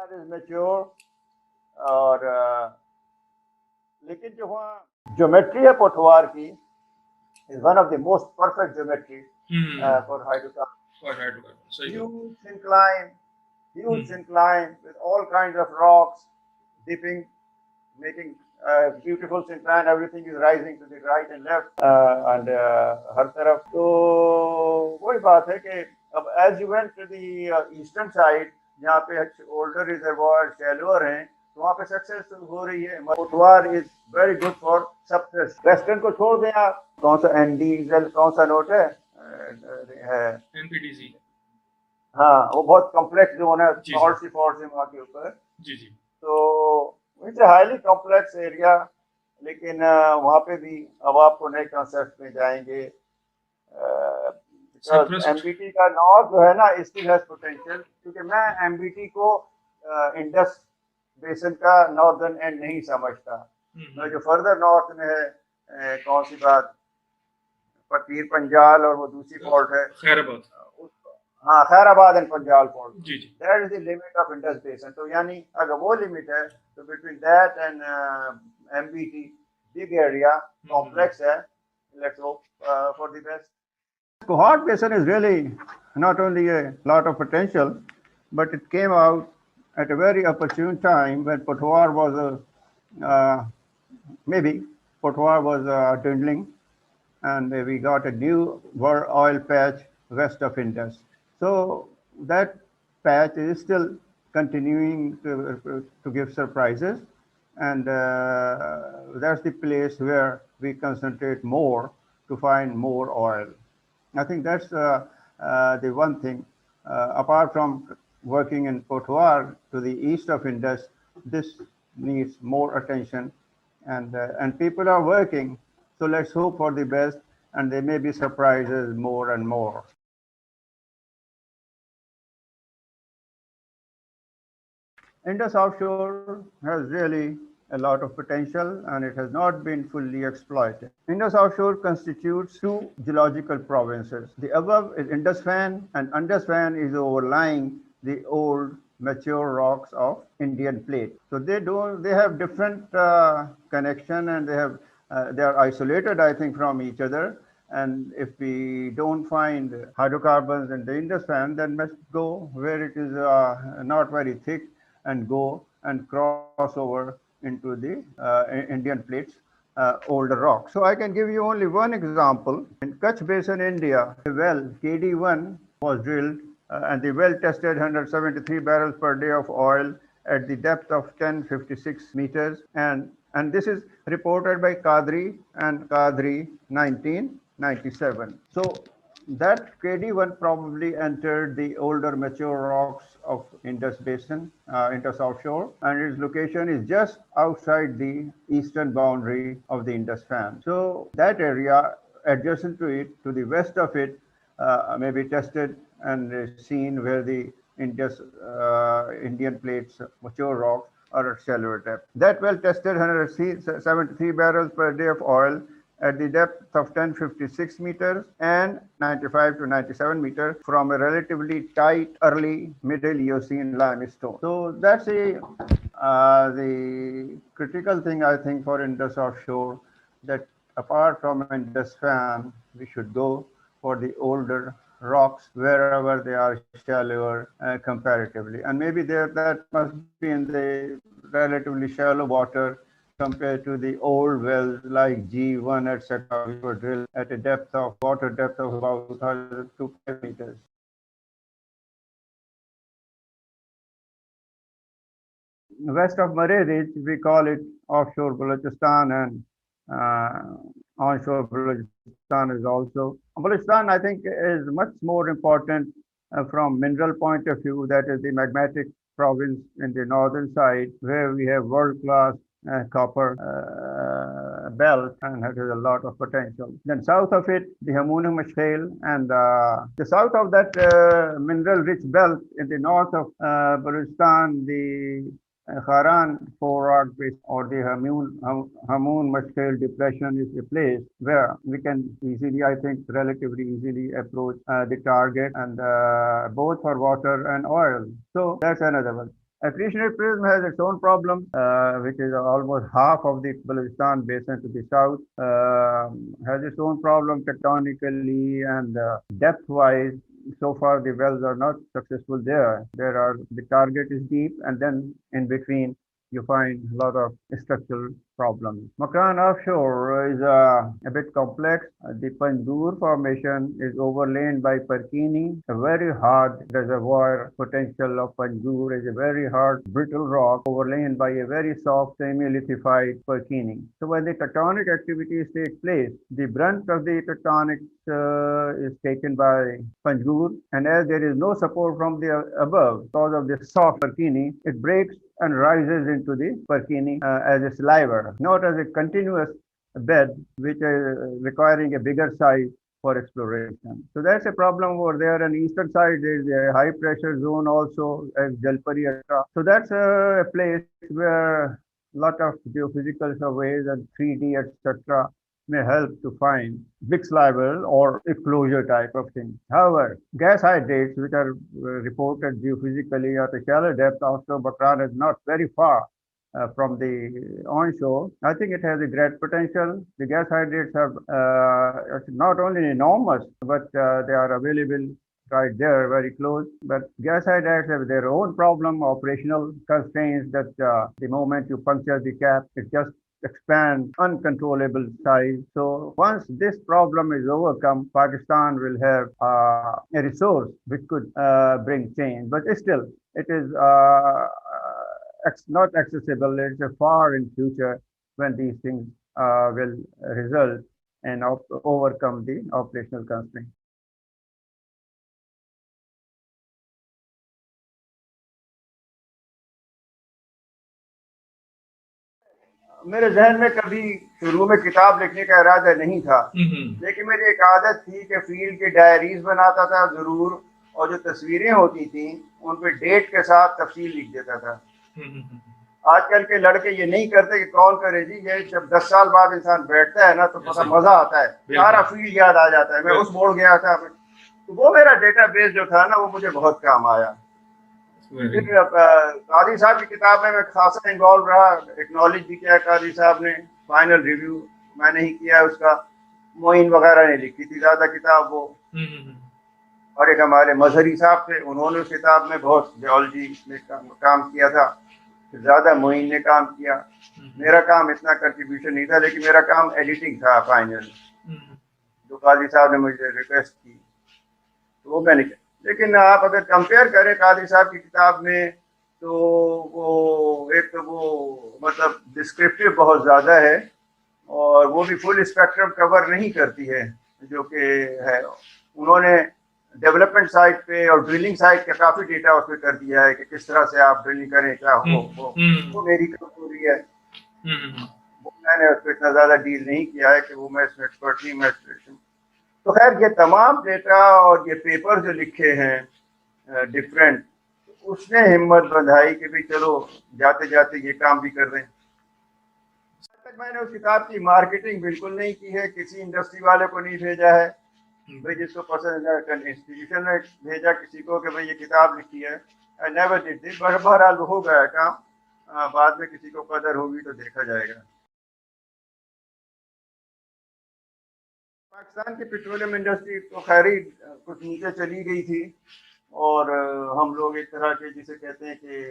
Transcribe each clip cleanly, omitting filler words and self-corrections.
That is mature और लेकिन जो वहाँ ज्योमेट्री है पोठवार की is one of the most perfect geometry for hydrocarbon. For hydrocarbon. So huge incline with all kinds of rocks dipping, making beautiful syncline. Everything is rising to the right and left and हर तरफ. तो वही बात है कि अब as you went to the eastern side, जहाँ पे older reservoirs shallower हैं, तो वहाँ पे सक्सेस हो रही है. Potwar is very good for success. Western को छोड़ दें आप. कौन सा एनडीजल कौन सा नोट है एनपीटीसी. हाँ, वो बहुत कॉम्प्लेक्स जोन है. फॉल्ट से वहाँ के ऊपर. जी जी. तो it's a highly complex area. लेकिन वहाँ पे भी अब आपको नए कॉन्सेप्ट में जाएंगे. एमबीटी का नॉर्थ जो है ना, स्टिल हैज पोटेंशियल. क्योंकि मैं एमबीटी को इंडस बेसन का नॉर्दर्न एंड नहीं समझता. मैं जो फर्दर नॉर्थ में है कौन सी बात, पीर पंजाल और वो दूसरी फॉल्ट है खैराबाद. हाँ, खैराबाद एंड पंजाल फॉल्ट. जी जी. That is the limit of Indus basin. तो यानी अगर वो लिमिट है तो between that and MBT big area complex है. Let's hope for the best. Kohat Basin is really not only a lot of potential, but it came out at a very opportune time when Potwar was maybe Potwar was dwindling, and we got a new oil patch west of Indus. So that patch is still continuing to give surprises, and that's the place where we concentrate more to find more oil. I think that's the one thing. Apart from working in Potwar to the east of Indus, this needs more attention, and people are working. So let's hope for the best, and there may be surprises more and more. Indus offshore has really a lot of potential, and it has not been fully exploited. Indus offshore constitutes two geological provinces. The above is Indus Fan, and Indus Fan is overlying the old mature rocks of Indian plate. So they have different connection, and they are isolated, I think, from each other. And if we don't find hydrocarbons in the Indus Fan, then must go where it is not very thick and go and cross over into the Indian plates, older rocks. So I can give you only one example. In Kutch Basin, India, a well KD1 was drilled and the well tested 173 barrels per day of oil at the depth of 1056 meters, and this is reported by Kadri and Kadri 1997. So that KD1 probably entered the older mature rocks of Indus Basin, Indus offshore, and its location is just outside the eastern boundary of the Indus Fan. So that area adjacent to it, to the west of it, may be tested and seen where the Indian plates, mature rocks, are at shallower depth. That well tested 173 barrels per day of oil at the depth of 1056 meters and 95 to 97 meters from a relatively tight early Middle Eocene limestone. So that's the critical thing, I think, for Indus offshore, that apart from Indus Fan, we should go for the older rocks wherever they are shallower comparatively. And maybe that must be in the relatively shallow water compared to the old wells like G1, etc., which were drilled at a depth of water depth of about 2,000 to 5 meters. West of Murray Ridge, we call it offshore Balochistan, and onshore Balochistan is also. Balochistan, I think, is much more important from mineral point of view. That is the magmatic province in the northern side, where we have world-class copper belt, and it has a lot of potential. Then south of it, the Hamunum Shale, and the south of that mineral-rich belt in the north of Balochistan, the Haran Forward Basin or the Hamoon Mashale Depression is a place where we can easily, I think, relatively easily approach the target, and both for water and oil. So that's another one. Accretionary prism has its own problem, which is almost half of the Balochistan basin to the south, has its own problem tectonically and depth-wise. So far, the wells are not successful there. The target is deep, and then in between, you find a lot of structural problems. Makran offshore is a bit complex. The Panjgur formation is overlain by Perkini, a very hard reservoir potential of Panjgur is a very hard brittle rock overlain by a very soft semi-lithified Perkini. So when the tectonic activities take place, the brunt of the tectonics is taken by Panjgur, and as there is no support from the above because of the soft Perkini, it breaks and rises into the Perkini as a sliver, not as a continuous bed, which is requiring a bigger size for exploration. So that's a problem over there. On the eastern side, there's a high pressure zone also as Jalpari, etc. So that's a place where a lot of geophysical surveys and 3D, etc. may help to find big sliver or a closure type of thing. However, gas hydrates, which are reported geophysically at a shallow depth, also Bakran is not very far from the onshore. I think it has a great potential. The gas hydrates have not only enormous, but they are available right there, very close. But gas hydrates have their own problem, operational constraints that the moment you puncture the cap, it just expand uncontrollable size. So once this problem is overcome, Pakistan will have a resource which could bring change. But still, it is not accessible. It's a far in future when these things will result and overcome the operational constraints. मेरे जहन में कभी शुरू में किताब लिखने का इरादा नहीं था, लेकिन मेरी एक आदत थी कि फील्ड के डायरीज बनाता था जरूर, और जो तस्वीरें होती थी उन पे डेट के साथ तफसील लिख देता था। आजकल के लड़के ये नहीं करते कि कौन करे जी, ये जब 10 साल बाद इंसान बैठता है ना तो पता मजा आता है, सारा फील्ड याद आ जाता है। मैं उस मोड़ गया था, तो वो मेरा डेटाबेस जो था ना वो मुझे बहुत काम आया। फिर कादी साहब की किताब में मैं खासा इन्वॉल्व रहा, एक्नॉलेज भी किया कादी साहब ने, फाइनल रिव्यू मैंने ही किया उसका, मोइन वगैरह ने लिखी थी ज्यादा किताब वो, और एक हमारे मजहरी साहब थे, उन्होंने उस किताब में बहुत जियोलॉजी में काम किया था, ज्यादा मोइन ने काम किया। मेरा काम इतना कंट्रीब्यूशन नहीं था, लेकिन मेरा काम एडिटिंग था फाइनल, जो कादी साहब ने मुझे रिक्वेस्ट की तो वो मैंने किया। लेकिन आप अगर कंपेयर करें कादी साहब की किताब में, तो वो एक तो वो मतलब डिस्क्रिप्टिव बहुत ज़्यादा है, और वो भी फुल स्पेक्ट्रम कवर नहीं करती है जो कि है। उन्होंने डेवलपमेंट साइट पे और ड्रिलिंग साइट का काफ़ी डेटा उस पर कर दिया है कि किस तरह से आप ड्रिलिंग करें, क्या वो मेरी कमजोरी है। वो मैंने उस पर इतना ज़्यादा डील नहीं किया है कि वो मैं इसमें एक्सपर्ट नहीं, मैं तो खैर ये तमाम डेटा और ये पेपर जो लिखे हैं डिफरेंट, उसने हिम्मत बंधाई कि भाई चलो जाते जाते ये काम भी कर रहे हैं। तक मैंने उस किताब की मार्केटिंग बिल्कुल नहीं की है, किसी इंडस्ट्री वाले को नहीं भेजा है, भाई जिसको पसंद है इंस्टीट्यूशन ने भेजा किसी को कि भाई ये किताब लिखी है। आई नेवर डिड दिस, बहरहाल हो गया काम, बाद में किसी को कदर होगी तो देखा जाएगा। पाकिस्तान की पेट्रोलियम इंडस्ट्री तो खैर ही कुछ नीचे चली गई थी, और हम लोग एक तरह के जिसे कहते हैं कि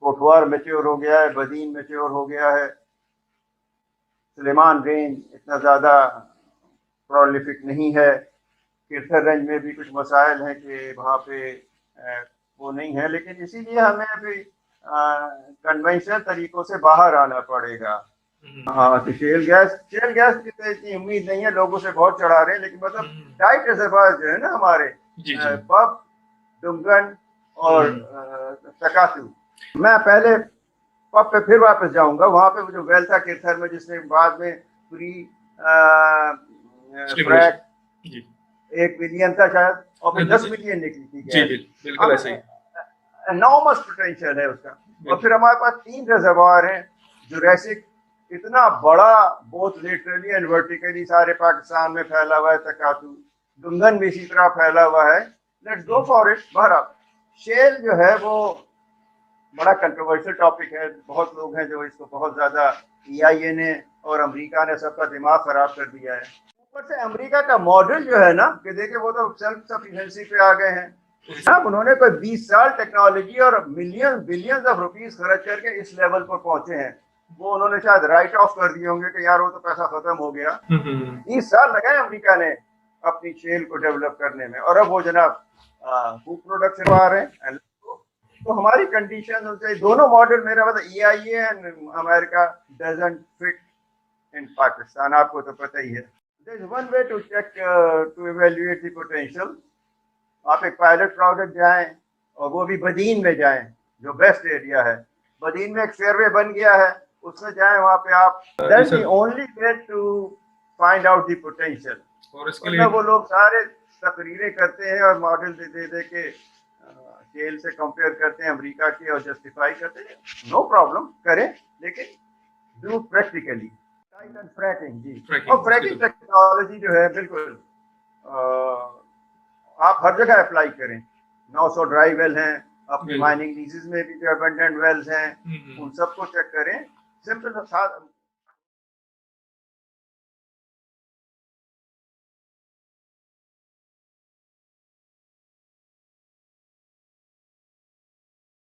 कोटवार मैच्योर हो गया है, बदीन मैच्योर हो गया है, सुलेमान रेंज इतना ज़्यादा प्रोलिफिक नहीं है, किरथरगंज में भी कुछ मसाइल हैं कि वहाँ पे वो नहीं है, लेकिन इसीलिए हमें अभी कन्वेंशनल तरीक़ों से बाहर आना पड़ेगा। हाँ, तो शेल गैस की तो इतनी उम्मीद नहीं है, लोगों से बहुत चढ़ा रहे हैं, लेकिन मतलब टाइट रिजर्वायर जो है ना हमारे पब, डुमगन और तकातू, मैं पहले पब पे फिर वापस जाऊंगा, वहाँ पे जो वेल था किरथर में, जिसने बाद में प्री फ्रैक 1 मिलियन था शायद, और फिर 10 मिलियन निकली थी गैस, एनॉर्मस पोटेंशियल है उसका। और फिर हमारे पास 3 रिजर्वायर हैं, जुरैसिक इतना बड़ा, बोथ लिटरली एंड वर्टिकली सारे पाकिस्तान में फैला हुआ है, तकातू, डुंगन भी इसी तरह फैला हुआ है। Let's go for it. बहरहाल शेल जो है वो बड़ा कंट्रोवर्शियल टॉपिक है। बहुत लोग हैं जो इसको बहुत ज्यादा EIA ने और अमेरिका ने सबका दिमाग खराब कर दिया है। ऊपर से अमेरिका का मॉडल जो है ना कि देखिए वो तो सेल्फ सफिशिएंसी पे आ गए हैं। अब उन्होंने कोई 20 साल टेक्नोलॉजी और मिलियन बिलियंस ऑफ रुपीस खर्च करके इस लेवल पर पहुंचे हैं। वो उन्होंने शायद राइट ऑफ कर दिए होंगे कि यार वो तो पैसा खत्म हो गया। 20 साल लगाए अमेरिका ने अपनी शेल को डेवलप करने में, और अब वो जनाब फूड प्रोडक्शन आ रहे हैं। तो हमारी कंडीशन उनसे दोनों मॉडल, मेरा मतलब EIA and America doesn't fit in Pakistan, आपको तो पता ही है। There is one way to check to evaluate the potential. आप एक पायलट प्रोजेक्ट जाएं और वो भी बदीन में जाएं, जो बेस्ट एरिया है। बदीन में एक फेयरवे बन गया है, उसमें जाएं, वहां पे आप that's the only way to find out the potential. और इसके लिए वो लोग सारे तकरीरें करते हैं और मॉडल दे दे के शेल से कंपेयर करते हैं अमेरिका के और जस्टिफाई करते हैं। नो प्रॉब्लम, करें, लेकिन डू प्रैक्टिकली। फ्रैकिंग जी, और फ्रैकिंग टेक्नोलॉजी जो है बिल्कुल आप हर जगह अप्लाई करें। 900 ड्राई वेल हैं अपने माइनिंग लीजेस में भी, जो अबंडेंट वेल्स हैं, उन सबको चेक करें। सिंपल